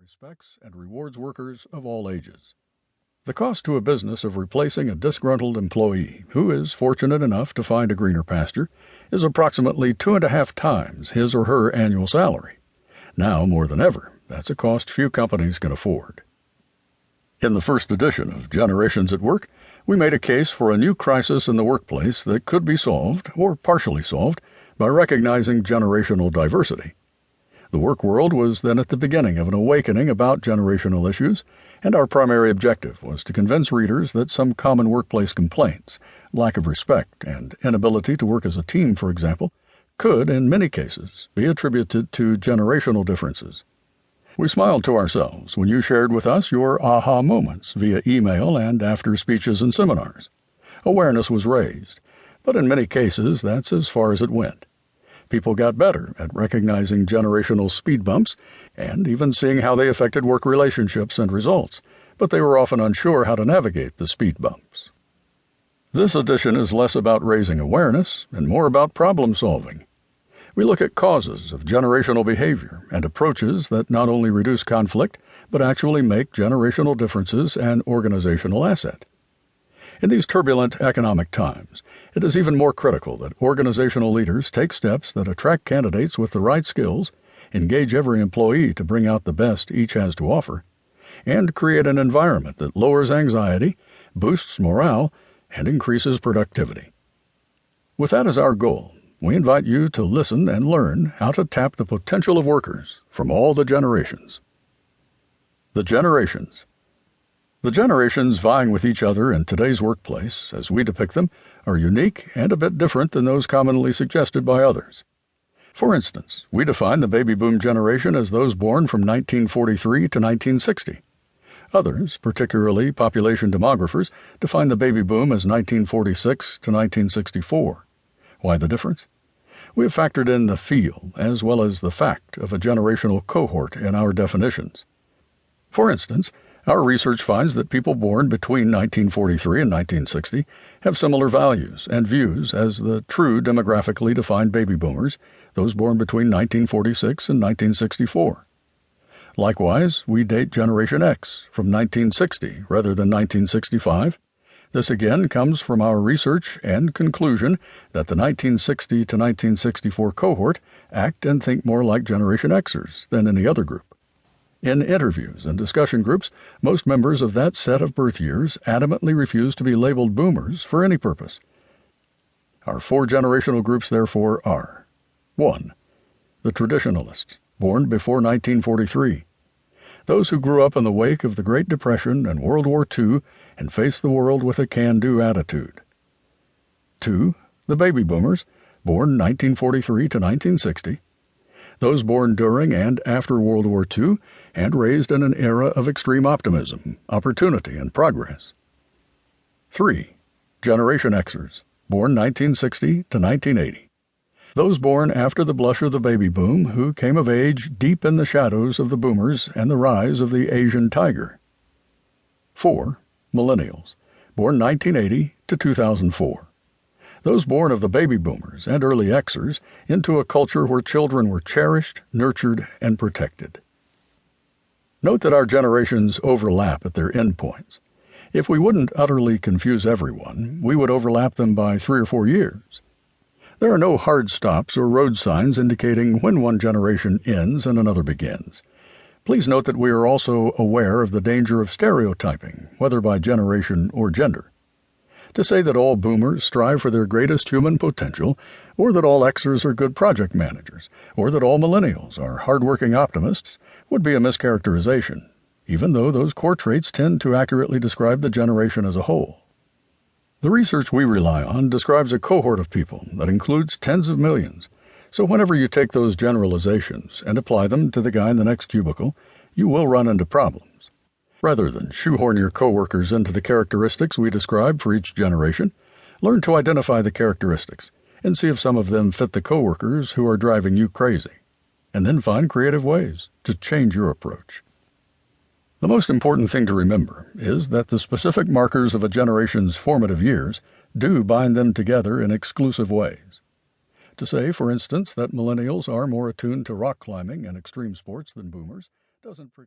respects and rewards workers of all ages. The cost to a business of replacing a disgruntled employee who is fortunate enough to find a greener pasture is approximately 2.5 times his or her annual salary. Now, more than ever, that's a cost few companies can afford. In the first edition of Generations at Work, we made a case for a new crisis in the workplace that could be solved, or partially solved, by recognizing generational diversity. The work world was then at the beginning of an awakening about generational issues, and our primary objective was to convince readers that some common workplace complaints, lack of respect and inability to work as a team, for example, could, in many cases, be attributed to generational differences. We smiled to ourselves when you shared with us your aha moments via email and after speeches and seminars. Awareness was raised, but in many cases that's as far as it went. People got better at recognizing generational speed bumps and even seeing how they affected work relationships and results, but they were often unsure how to navigate the speed bumps. This edition is less about raising awareness and more about problem solving. We look at causes of generational behavior and approaches that not only reduce conflict, but actually make generational differences an organizational asset. In these turbulent economic times, it is even more critical that organizational leaders take steps that attract candidates with the right skills, engage every employee to bring out the best each has to offer, and create an environment that lowers anxiety, boosts morale, and increases productivity. With that as our goal, we invite you to listen and learn how to tap the potential of workers from all the generations. The generations. The generations vying with each other in today's workplace, as we depict them, are unique and a bit different than those commonly suggested by others. For instance, we define the baby boom generation as those born from 1943 to 1960. Others, particularly population demographers, define the baby boom as 1946 to 1964. Why the difference? We have factored in the feel as well as the fact of a generational cohort in our definitions. For instance, our research finds that people born between 1943 and 1960 have similar values and views as the true demographically defined baby boomers, those born between 1946 and 1964. Likewise, we date Generation X from 1960 rather than 1965. This again comes from our research and conclusion that the 1960 to 1964 cohort act and think more like Generation Xers than any other group. In interviews and discussion groups, most members of that set of birth years adamantly refuse to be labeled boomers for any purpose. Our 4 generational groups, therefore, are 1. The Traditionalists, born before 1943. Those who grew up in the wake of the Great Depression and World War II and faced the world with a can-do attitude. 2. The Baby Boomers, born 1943 to 1960. Those born during and after World War II and raised in an era of extreme optimism, opportunity, and progress. 3. Generation Xers, born 1960 to 1980. Those born after the blush of the baby boom who came of age deep in the shadows of the boomers and the rise of the Asian tiger. 4. Millennials, born 1980 to 2004. Those born of the baby boomers and early Xers into a culture where children were cherished, nurtured, and protected. Note that our generations overlap at their endpoints. If we wouldn't utterly confuse everyone, we would overlap them by 3 or 4 years. There are no hard stops or road signs indicating when one generation ends and another begins. Please note that we are also aware of the danger of stereotyping, whether by generation or gender. To say that all boomers strive for their greatest human potential, or that all Xers are good project managers, or that all millennials are hard-working optimists, would be a mischaracterization, even though those core traits tend to accurately describe the generation as a whole. The research we rely on describes a cohort of people that includes tens of millions, so whenever you take those generalizations and apply them to the guy in the next cubicle, you will run into problems. Rather than shoehorn your coworkers into the characteristics we describe for each generation, learn to identify the characteristics and see if some of them fit the coworkers who are driving you crazy, and then find creative ways to change your approach. The most important thing to remember is that the specific markers of a generation's formative years do bind them together in exclusive ways. To say, for instance, that millennials are more attuned to rock climbing and extreme sports than boomers doesn't preclude